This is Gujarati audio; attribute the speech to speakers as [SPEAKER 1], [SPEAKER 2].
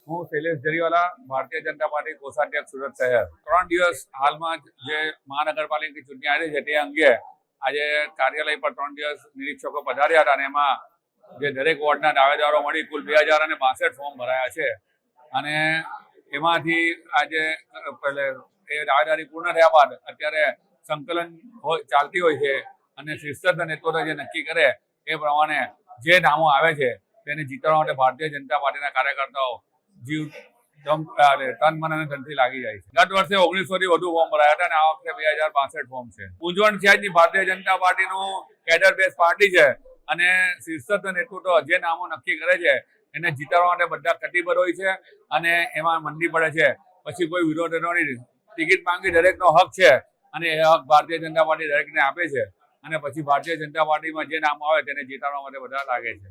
[SPEAKER 1] હું શૈલેષ જરીવાલા, ભારતીય જનતા પાર્ટી કોષાધ્યક્ષ સુરત શહેર. 3 દિવસ હાલમાં જે મહાનગરપાલિકાની ચૂંટણી આવી છે તે અંગે આજે કાર્યાલય પર 3 દિવસ નિરીક્ષકો પધાર્યા હતા અને એમાં જે દરેક વોર્ડના દાવેદારો મળી કુલ 2062 ફોર્મ ભરાયા છે અને એમાંથી આજે એ દાવેદારી પૂર્ણ થયા બાદ અત્યારે સંકલન ચાલતી હોય છે અને શીર્ષક નેતૃત્વ જે નક્કી કરે એ પ્રમાણે જે નામો આવે છે તેને જીતવા માટે ભારતીય જનતા પાર્ટીના કાર્યકર્તાઓ જીવ તન મન અને ધનથી લાગી જાય છે. ગત વર્ષે 1900 થી વધુ ફોર્મ ભરાયા હતા અને આ વખતે 2062 ફોર્મ છે. મૂંઝવણ છે જ ભારતીય જનતા પાર્ટીનું કેડર બેઝ પાર્ટી છે અને શીર્ષક નેતૃત્વ જે નામો નક્કી કરે છે એને જીતાડવા માટે બધા કટિબદ્ધ હોય છે અને એમાં મંદી પડે છે. પછી કોઈ વિરોધ નથી. ટિકિટ માંગી દરેકનો હક છે અને એ હક ભારતીય જનતા પાર્ટી દરેકને આપે છે અને પછી ભારતીય જનતા પાર્ટીમાં જે નામ આવે તેને જીતાડવા માટે બધા લાગે છે.